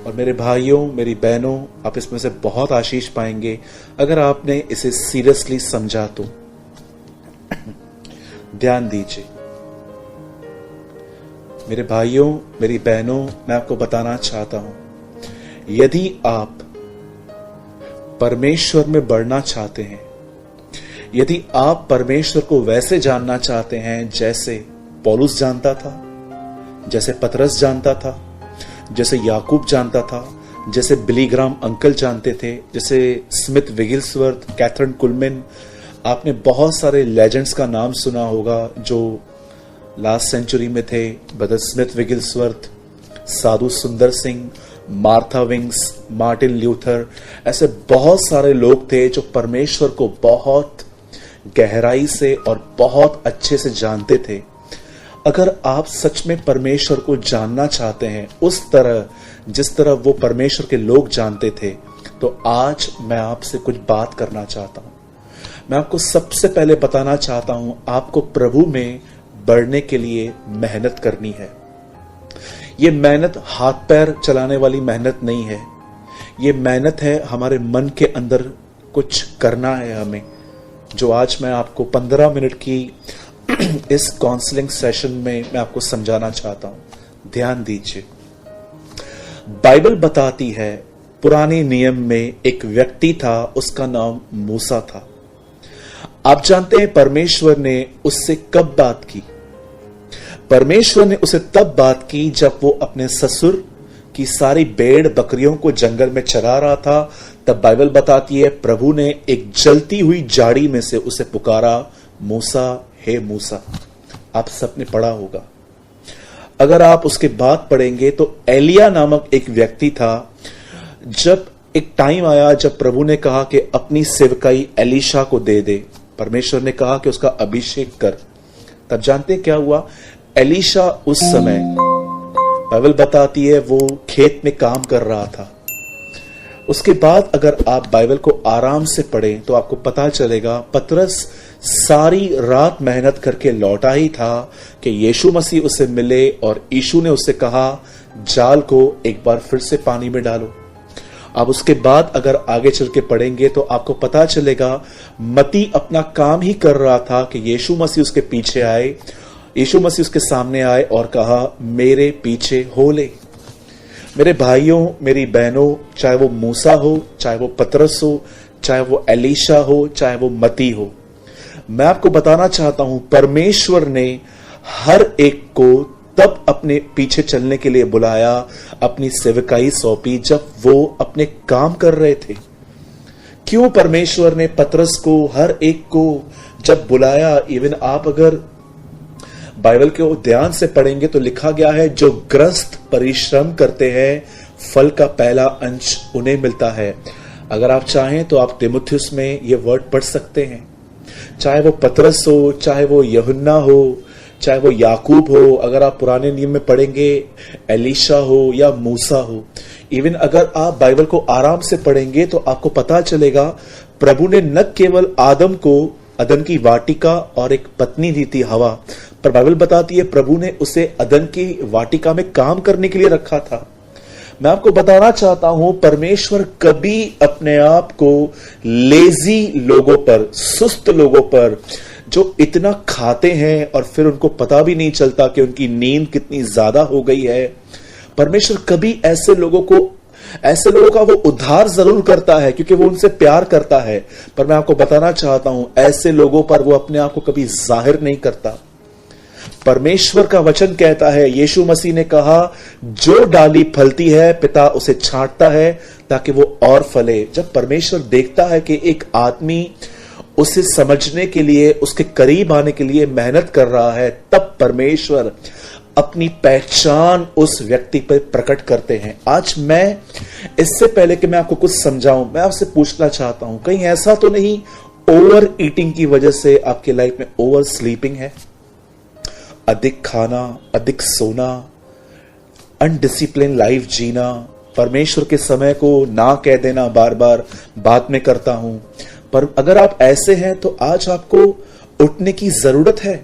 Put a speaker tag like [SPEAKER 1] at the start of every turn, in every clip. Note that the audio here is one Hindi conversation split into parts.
[SPEAKER 1] और मेरे भाइयों, मेरी बहनों, आप इसमें से बहुत आशीष पाएंगे अगर आपने इसे सीरियसली समझा तो। ध्यान दीजिए मेरे भाइयों, मेरी बहनों, मैं आपको बताना चाहता हूं, यदि आप परमेश्वर में बढ़ना चाहते हैं, यदि आप परमेश्वर को वैसे जानना चाहते हैं जैसे पौलुस जानता था, जैसे पतरस जानता था, जैसे याकूब जानता था, जैसे बिली ग्राम अंकल जानते थे, जैसे स्मिथ विगिल्सवर्थ, कैथरीन कुलमैन, आपने बहुत सारे लेजेंड्स का नाम सुना होगा जो लास्ट सेंचुरी में थे। ब्रदर स्मिथ विगिल्सवर्थ, साधु सुंदर Singh, Martha wings, Martin Luther, ऐसे बहुत सारे लोग थे जो परमेश्वर को बहुत गहराई से और बहुत अच्छे से जानते थे। अगर आप सच में परमेश्वर को जानना चाहते हैं उस तरह जिस तरह वो परमेश्वर के लोग जानते थे, तो आज मैं आपसे कुछ बात करना चाहता हूं। मैं आपको सबसे पहले बताना चाहता हूं, आपको प्रभु में बढ़ने के लिए मेहनत करनी है। ये मेहनत हाथ पैर चलाने वाली मेहनत नहीं है, ये मेहनत है हमारे मन के अंदर कुछ करना है हमें, जो आज मैं आपको 15 मिनट की इस काउंसलिंग सेशन में मैं आपको समझाना चाहता हूं। ध्यान दीजिए, बाइबल बताती है पुराने नियम में एक व्यक्ति था, उसका नाम मूसा था। आप जानते हैं परमेश्वर ने उससे कब बात की? परमेश्वर ने उसे तब बात की जब वो अपने ससुर की सारी भेड़ बकरियों को जंगल में चरा रहा था। तब बाइबल बताती है प्रभु ने एक जलती हुई झाड़ी में से उसे पुकारा, मूसा, हे मूसा। आप सबने पढ़ा होगा। अगर आप उसके बाद पढ़ेंगे तो एलिया नामक एक व्यक्ति था। जब एक टाइम आया जब प्रभु ने कहा कि अपनी सेवकाई एलीशा को दे दे, परमेश्वर ने कहा कि उसका अभिषेक कर, तब जानते क्या हुआ? एलीशा उस समय बाइबल बताती है वो खेत में काम कर रहा था। उसके बाद अगर आप बाइबल को आराम से पढ़ें तो आपको पता चलेगा पतरस सारी रात मेहनत करके लौटा ही था कि यीशु मसीह उसे मिले और यीशु ने उससे कहा जाल को एक बार फिर से पानी में डालो। अब उसके बाद अगर आगे चल के पढ़ेंगे तो आपको पता चलेगा मती अपना काम ही कर रहा था कि यीशु मसीह उसके पीछे आए, यीशु मसीह उसके सामने आए और कहा मेरे पीछे हो ले। मेरे भाइयों, मेरी बहनों, चाहे वो मूसा हो, चाहे वो पतरस हो, चाहे वो एलीशा हो, चाहे वो मती हो, मैं आपको बताना चाहता हूं परमेश्वर ने हर एक को तब अपने पीछे चलने के लिए बुलाया, अपनी सेवकाई सौंपी जब वो अपने काम कर रहे थे। क्यों परमेश्वर ने पतरस को, हर एक को जब बुलाया? इवन आप अगर बाइबल को ध्यान से पढ़ेंगे तो लिखा गया है जो ग्रस्त परिश्रम करते हैं फल का पहला अंश उन्हें मिलता है। अगर आप चाहें तो आप तिमुथियुस में ये वर्ड पढ़ सकते हैं। चाहे वो पतरस हो, चाहे वो यूहन्ना हो, चाहे वो याकूब हो, अगर आप पुराने नियम में पढ़ेंगे एलीशा हो या मूसा हो, इवन अगर आप बाइबल को आराम से पढ़ेंगे तो आपको पता चलेगा प्रभु ने न केवल आदम को अदन की वाटिका और एक पत्नी दी थी हवा, पर बाइबल बताती है प्रभु ने उसे अदन की वाटिका में काम करने के लिए रखा था। मैं आपको बताना चाहता हूं परमेश्वर कभी अपने आप को लेजी लोगों पर, सुस्त लोगों पर, जो इतना खाते हैं और फिर उनको पता भी नहीं चलता कि उनकी नींद कितनी ज्यादा हो गई है, परमेश्वर कभी ऐसे लोगों का वो उद्धार जरूर करता है क्योंकि वो उनसे प्यार करता है। पर मैं आपको बताना चाहता हूं ऐसे लोगों पर वो अपने आप को कभी जाहिर नहीं करता। परमेश्वर का वचन कहता है, यीशु मसीह ने कहा जो डाली फलती है पिता उसे छांटता है ताकि वो और फले। जब परमेश्वर देखता है कि एक आदमी उसे समझने के लिए, उसके करीब आने के लिए मेहनत कर रहा है, तब परमेश्वर अपनी पहचान उस व्यक्ति पर प्रकट करते हैं। आज मैं इससे पहले कि मैं आपको कुछ समझाऊं, मैं आपसे पूछना चाहता हूं कहीं ऐसा तो नहीं ओवर ईटिंग की वजह से आपकी लाइफ में ओवर स्लीपिंग है? अधिक खाना, अधिक सोना, अनडिसिप्लिन लाइफ जीना, परमेश्वर के समय को ना कह देना, बार बार बाद में करता हूं। पर अगर आप ऐसे हैं तो आज आपको उठने की जरूरत है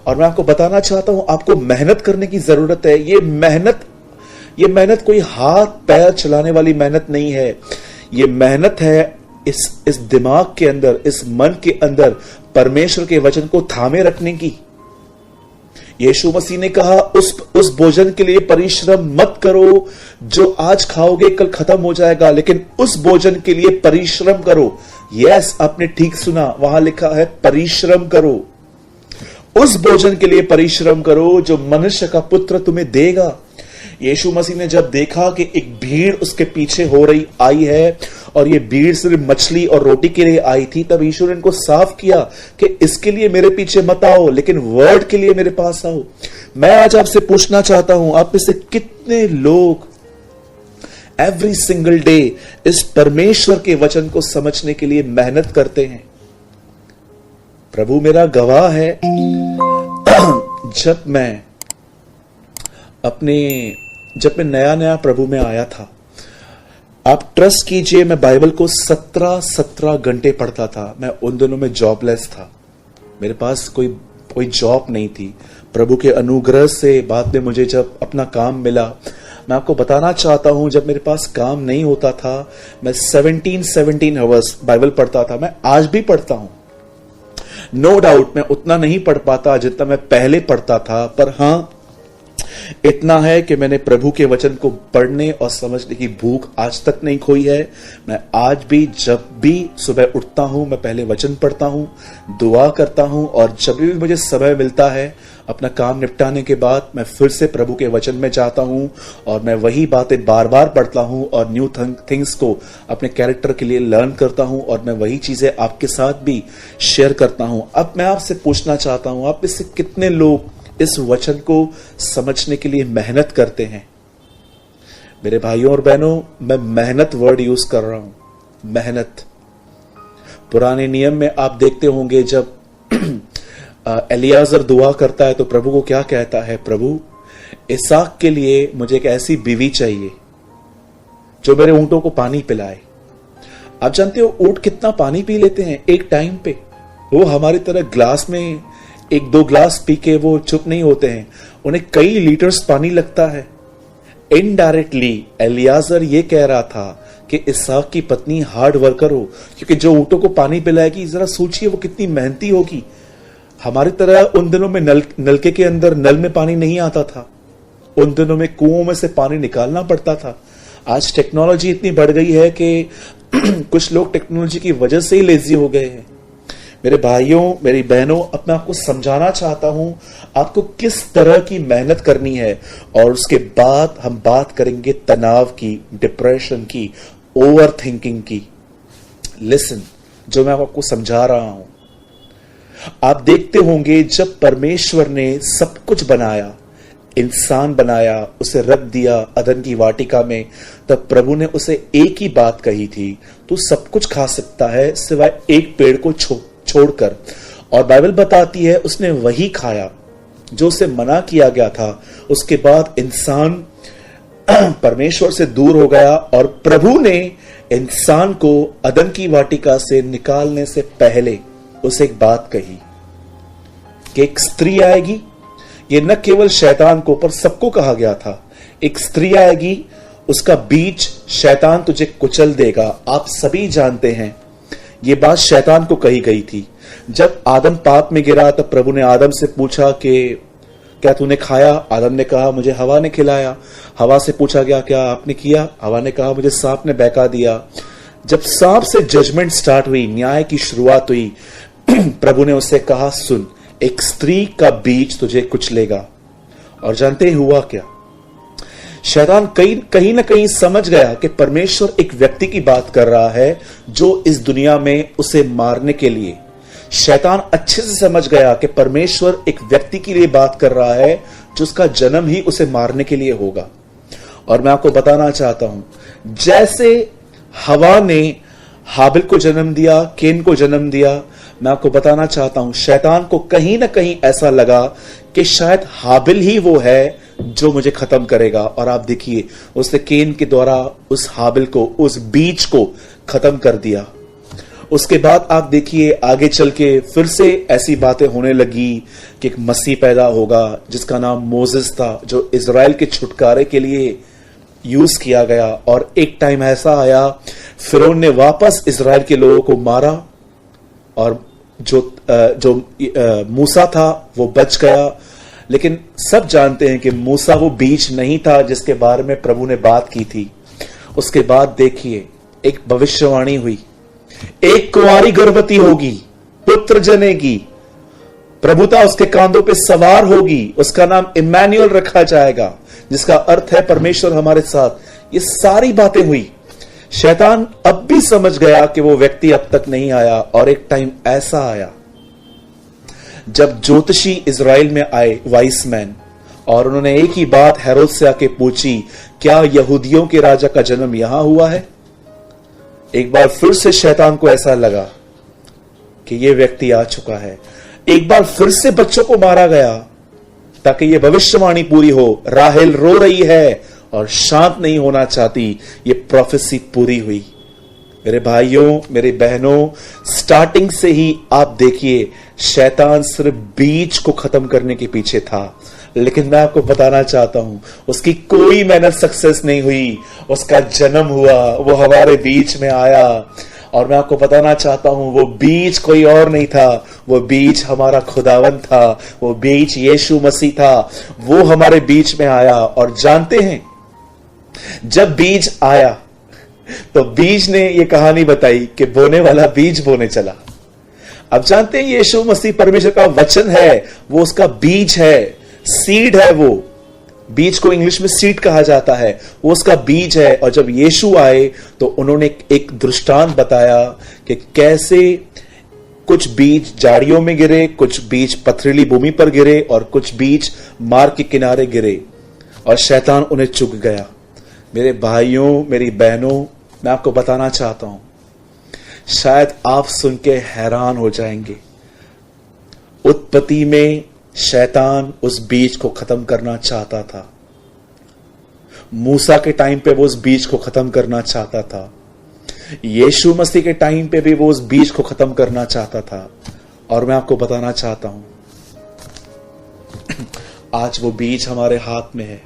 [SPEAKER 1] और मैं आपको बताना चाहता हूं आपको मेहनत करने की जरूरत है। ये मेहनत ये मेहनत कोई हाथ पैर चलाने वाली मेहनत नहीं है। ये मेहनत है इस दिमाग के अंदर, इस मन के अंदर परमेश्वर के वचन को थामे रखने की। यीशु मसीह ने कहा उस भोजन के लिए परिश्रम मत करो जो आज खाओगे कल खत्म हो जाएगा, लेकिन उस भोजन के लिए परिश्रम करो। यस, आपने ठीक सुना, वहां लिखा है परिश्रम करो। उस भोजन के लिए परिश्रम करो जो मनुष्य का पुत्र तुम्हें देगा। यीशु मसीह ने जब देखा कि एक भीड़ उसके पीछे आई है और ये भीड़ सिर्फ मछली और रोटी के लिए आई थी, तब यीशु ने इनको साफ किया कि इसके लिए मेरे पीछे मत आओ, लेकिन वर्ड के लिए मेरे पास आओ। मैं आज आपसे पूछना चाहता हूं, आप में से कितने लोग एवरी सिंगल डे इस परमेश्वर के वचन को समझने के लिए मेहनत करते हैं? प्रभु मेरा गवाह है, जब मैं नया नया प्रभु में आया था, आप ट्रस्ट कीजिए, मैं बाइबल को 17 घंटे पढ़ता था। मैं उन दिनों में जॉबलेस था, मेरे पास कोई जॉब नहीं थी। प्रभु के अनुग्रह से बाद में मुझे जब अपना काम मिला, मैं आपको बताना चाहता हूं, जब मेरे पास काम नहीं होता था, मैं 17 आवर्स बाइबल पढ़ता था। मैं आज भी पढ़ता हूं, नो डाउट मैं उतना नहीं पढ़ पाता जितना मैं पहले पढ़ता था, पर हां इतना है कि मैंने प्रभु के वचन को पढ़ने और समझने की भूख आज तक नहीं खोई है। मैं आज भी जब भी सुबह उठता हूं, मैं पहले वचन पढ़ता हूं, दुआ करता हूं, और जब भी मुझे समय मिलता है अपना काम निपटाने के बाद मैं फिर से प्रभु के वचन में जाता हूं और मैं वही बातें बार बार पढ़ता हूं और न्यू थिंग्स को अपने कैरेक्टर के लिए लर्न करता हूं और मैं वही चीजें आपके साथ भी शेयर करता हूं। अब मैं आपसे पूछना चाहता हूं, आप में से कितने लोग इस वचन को समझने के लिए मेहनत करते हैं? मेरे भाइयों और बहनों, मैं मेहनत वर्ड यूज कर रहा हूं, मेहनत। पुराने नियम में आप देखते होंगे जब एलियाजर दुआ करता है तो प्रभु को क्या कहता है? प्रभु, इसहाक के लिए मुझे एक ऐसी बीवी चाहिए जो मेरे ऊंटों को पानी पिलाए। आप जानते हो ऊंट कितना पानी पी लेते हैं एक टाइम पे? वो हमारी तरह ग्लास में 1-2 ग्लास पी के वो चुप नहीं होते हैं, उन्हें कई लीटर्स पानी लगता है। इनडायरेक्टली एलियाजर ये कह रहा था कि इसहाक की पत्नी हार्ड वर्कर हो, क्योंकि जो ऊंटों को पानी पिलाएगी, जरा सोचिए वो कितनी मेहनती होगी। हमारी तरह उन दिनों में नलके के अंदर नल में पानी नहीं आता था, उन दिनों में कुओं में से पानी निकालना पड़ता था। आज टेक्नोलॉजी इतनी बढ़ गई है कि कुछ लोग टेक्नोलॉजी की वजह से ही लेजी हो गए हैं। मेरे भाइयों, मेरी बहनों, अब मैं आपको समझाना चाहता हूं आपको किस तरह की मेहनत करनी है, और उसके बाद हम बात करेंगे तनाव की, डिप्रेशन की, ओवर थिंकिंग की। लिसन, जो मैं आपको समझा रहा हूं, आप देखते होंगे जब परमेश्वर ने सब कुछ बनाया, इंसान बनाया, उसे रख दिया अदन की वाटिका में, तब प्रभु ने उसे एक ही बात कही थी, तू सब कुछ खा सकता है सिवाय एक पेड़ को छोड़कर। और बाइबल बताती है उसने वही खाया जो उसे मना किया गया था। उसके बाद इंसान परमेश्वर से दूर हो गया और प्रभु ने इंसान को अदन की वाटिका से निकालने से पहले उसे एक बात कही कि एक स्त्री आएगी। ये न केवल शैतान को पर सबको कहा गया था, एक स्त्री आएगी, उसका बीज शैतान तुझे कुचल देगा। आप सभी जानते हैं ये बात शैतान को कही गई थी। जब आदम पाप में गिरा तब प्रभु ने आदम से पूछा कि क्या तूने खाया? आदम ने कहा मुझे हवा ने खिलाया। हवा से पूछा गया क्या आपने किया? हवा ने कहा मुझे सांप ने बहका दिया। जब सांप से जजमेंट स्टार्ट हुई, न्याय की शुरुआत हुई, प्रभु ने उससे कहा सुन, एक स्त्री का बीज तुझे कुचलेगा। और जानते ही हुआ क्या? शैतान कहीं ना कहीं समझ गया कि परमेश्वर एक व्यक्ति की बात कर रहा है जो इस दुनिया में उसे मारने के लिए। शैतान अच्छे से समझ गया कि परमेश्वर एक व्यक्ति के लिए बात कर रहा है जो उसका जन्म ही उसे मारने के लिए होगा। और मैं आपको बताना चाहता हूं, जैसे हवा ने हाबिल को जन्म दिया, केन को जन्म दिया, मैं आपको बताना चाहता हूं शैतान को कहीं ना कहीं ऐसा लगा कि शायद हाबिल ही वो है जो मुझे खत्म करेगा। और आप देखिए उसने केन के द्वारा उस हाबिल को, उस बीज को खत्म कर दिया। उसके बाद आप देखिए आगे चल के फिर से ऐसी बातें होने लगी कि एक मसीह पैदा होगा जिसका नाम मोसेस था, जो इजराइल के छुटकारे के लिए यूज किया गया। और एक टाइम ऐसा आया, फिरौन ने वापस इजराइल के लोगों को मारा और जो मूसा था वो बच गया। लेकिन सब जानते हैं कि मूसा वो बीज नहीं था जिसके बारे में प्रभु ने बात की थी। उसके बाद देखिए, एक भविष्यवाणी हुई, एक कुंवारी गर्भवती होगी, पुत्र जनेगी, प्रभुता उसके कांधों पे सवार होगी, उसका नाम इम्मानुएल रखा जाएगा, जिसका अर्थ है परमेश्वर हमारे साथ। ये सारी बातें हुई। शैतान अब भी समझ गया कि वो व्यक्ति अब तक नहीं आया। और एक टाइम ऐसा आया जब ज्योतिषी इजराइल में आए, वाइस मैन, और उन्होंने एक ही बात हेरोद से आके पूछी, क्या यहूदियों के राजा का जन्म यहां हुआ है? एक बार फिर से शैतान को ऐसा लगा कि यह व्यक्ति आ चुका है। एक बार फिर से बच्चों को मारा गया ताकि यह भविष्यवाणी पूरी हो। राहेल रो रही है और शांत नहीं होना चाहती। ये प्रोफेसी पूरी हुई। मेरे भाइयों, मेरी बहनों, स्टार्टिंग से ही आप देखिए, शैतान सिर्फ बीज को खत्म करने के पीछे था। लेकिन मैं आपको बताना चाहता हूं, उसकी कोई मेहनत सक्सेस नहीं हुई। उसका जन्म हुआ, वो हमारे बीच में आया। और मैं आपको बताना चाहता हूं, वो बीज कोई और नहीं था, वो बीज हमारा खुदावन था, वो बीज यीशु मसीह था। वो हमारे बीच में आया। और जानते हैं, जब बीज आया तो बीज ने ये कहानी बताई कि बोने वाला बीज बोने चला। अब जानते हैं, यीशु मसीह परमेश्वर का वचन है, वो उसका बीज है, सीड है। वो बीज को इंग्लिश में सीड कहा जाता है, वो उसका बीज है। और जब यीशु आए तो उन्होंने एक दृष्टांत बताया कि कैसे कुछ बीज झाड़ियों में गिरे, कुछ बीज पथरीली भूमि पर गिरे और कुछ बीज मार्ग के किनारे गिरे और शैतान उन्हें चुग गया। मेरे भाइयों, मेरी बहनों, मैं आपको बताना चाहता हूं, शायद आप सुन के हैरान हो जाएंगे। उत्पत्ति में शैतान उस बीज को खत्म करना चाहता था। मूसा के टाइम पे वो उस बीज को खत्म करना चाहता था। यीशु मसीह के टाइम पे भी वो उस बीज को खत्म करना चाहता था। और मैं आपको बताना चाहता हूं, आज वो बीज हमारे हाथ में है।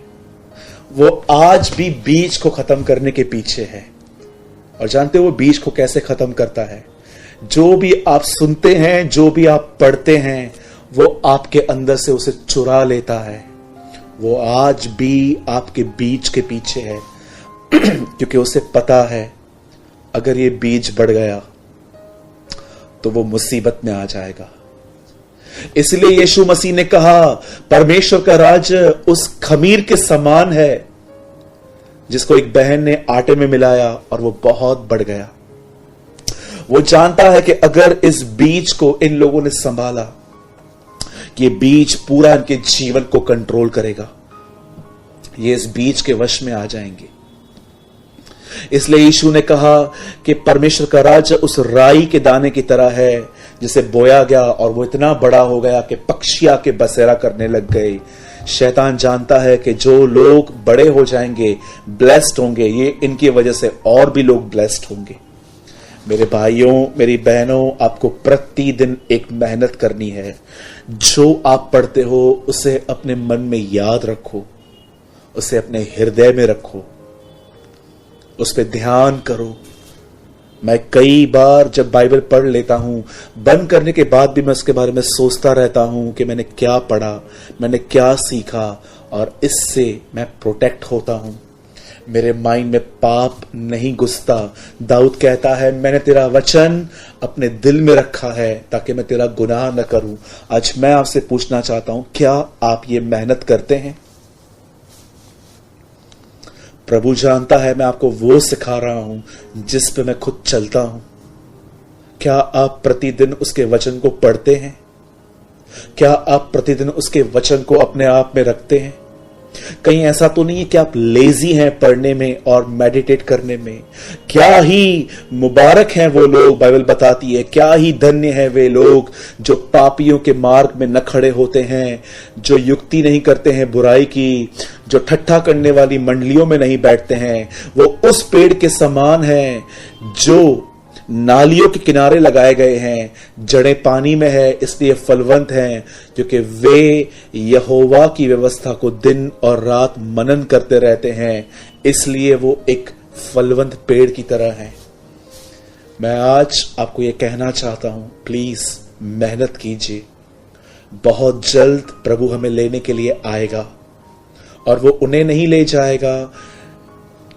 [SPEAKER 1] वो आज भी बीज को खत्म करने के पीछे है। और जानते हो वो बीज को कैसे खत्म करता है? जो भी आप सुनते हैं, जो भी आप पढ़ते हैं, वो आपके अंदर से उसे चुरा लेता है। वो आज भी आपके बीज के पीछे है क्योंकि उसे पता है अगर ये बीज बढ़ गया तो वो मुसीबत में आ जाएगा। इसलिए यीशु मसीह ने कहा, परमेश्वर का राज्य उस खमीर के समान है जिसको एक बहन ने आटे में मिलाया और वो बहुत बढ़ गया। वो जानता है कि अगर इस बीज को इन लोगों ने संभाला, ये बीज पूरा इनके जीवन को कंट्रोल करेगा। ये इस बीज के वश में आ जाएंगे। इसलिए यीशु ने कहा कि परमेश्वर का राज्य उस राई के दाने की तरह है जिसे बोया गया और वो इतना बड़ा हो गया कि पक्षी आके बसेरा करने लग गए। शैतान जानता है कि जो लोग बड़े हो जाएंगे, ब्लेस्ड होंगे, ये इनकी वजह से और भी लोग ब्लेस्ड होंगे। मेरे भाइयों, मेरी बहनों, आपको प्रतिदिन एक मेहनत करनी है। जो आप पढ़ते हो उसे अपने मन में याद रखो, उसे अपने हृदय में रखो, उस पर ध्यान करो। मैं कई बार जब बाइबल पढ़ लेता हूं, बंद करने के बाद भी मैं उसके बारे में सोचता रहता हूं कि मैंने क्या पढ़ा, मैंने क्या सीखा, और इससे मैं प्रोटेक्ट होता हूं। मेरे माइंड में पाप नहीं घुसता। दाऊद कहता है, मैंने तेरा वचन अपने दिल में रखा है ताकि मैं तेरा गुनाह न करूं। आज मैं आपसे पूछना चाहता हूं, क्या आप ये मेहनत करते हैं? प्रभु जानता है मैं आपको वो सिखा रहा हूं जिस पे मैं खुद चलता हूं। क्या आप प्रतिदिन उसके वचन को पढ़ते हैं? क्या आप प्रतिदिन उसके वचन को अपने आप में रखते हैं? कहीं ऐसा तो नहीं है कि आप लेजी हैं पढ़ने में और मेडिटेट करने में? क्या ही मुबारक हैं वो लोग, बाइबल बताती है, क्या ही धन्य है वे लोग जो पापियों के मार्ग में न खड़े होते हैं, जो युक्ति नहीं करते हैं बुराई की, जो ठट्ठा करने वाली मंडलियों में नहीं बैठते हैं। वो उस पेड़ के समान है जो नालियों के किनारे लगाए गए हैं, जड़ें पानी में है इसलिए फलवंत हैं, क्योंकि वे यहोवा की व्यवस्था को दिन और रात मनन करते रहते हैं, इसलिए वो एक फलवंत पेड़ की तरह हैं। मैं आज आपको यह कहना चाहता हूं, प्लीज मेहनत कीजिए। बहुत जल्द प्रभु हमें लेने के लिए आएगा, और वो उन्हें नहीं ले जाएगा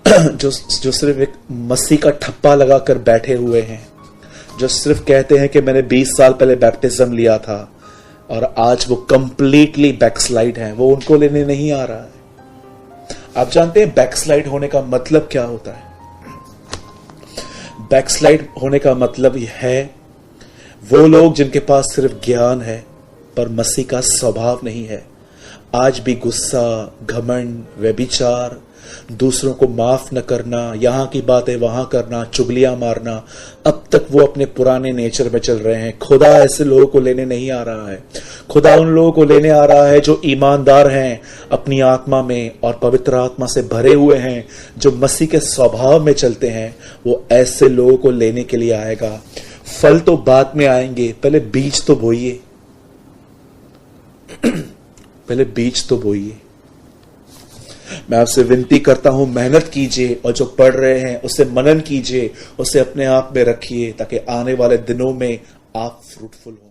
[SPEAKER 1] जो सिर्फ एक मसीह का ठप्पा लगाकर बैठे हुए हैं, जो सिर्फ कहते हैं कि मैंने 20 साल पहले बैप्टिज्म लिया था और आज वो कंप्लीटली बैकस्लाइड हैं। वो उनको लेने नहीं आ रहा है। आप जानते हैं बैकस्लाइड होने का मतलब क्या होता है? बैकस्लाइड होने का मतलब यह है वो लोग जिनके पास सिर्फ ज्ञान है पर मसीह का स्वभाव नहीं है, आज भी गुस्सा, घमंड, व्यभिचार, दूसरों को माफ न करना, यहां की बातें वहां करना, चुगलियां मारना, अब तक वो अपने पुराने नेचर में चल रहे हैं। खुदा ऐसे लोगों को लेने नहीं आ रहा है। खुदा उन लोगों को लेने आ रहा है जो ईमानदार हैं अपनी आत्मा में और पवित्र आत्मा से भरे हुए हैं, जो मसीह के स्वभाव में चलते हैं। वो ऐसे लोगों को लेने के लिए आएगा। फल तो बाद में आएंगे, पहले बीज तो बोइए। पहले बीज तो बोइए। मैं आपसे विनती करता हूं, मेहनत कीजिए और जो पढ़ रहे हैं उससे मनन कीजिए, उसे अपने आप में रखिए ताकि आने वाले दिनों में आप फ्रूटफुल हो।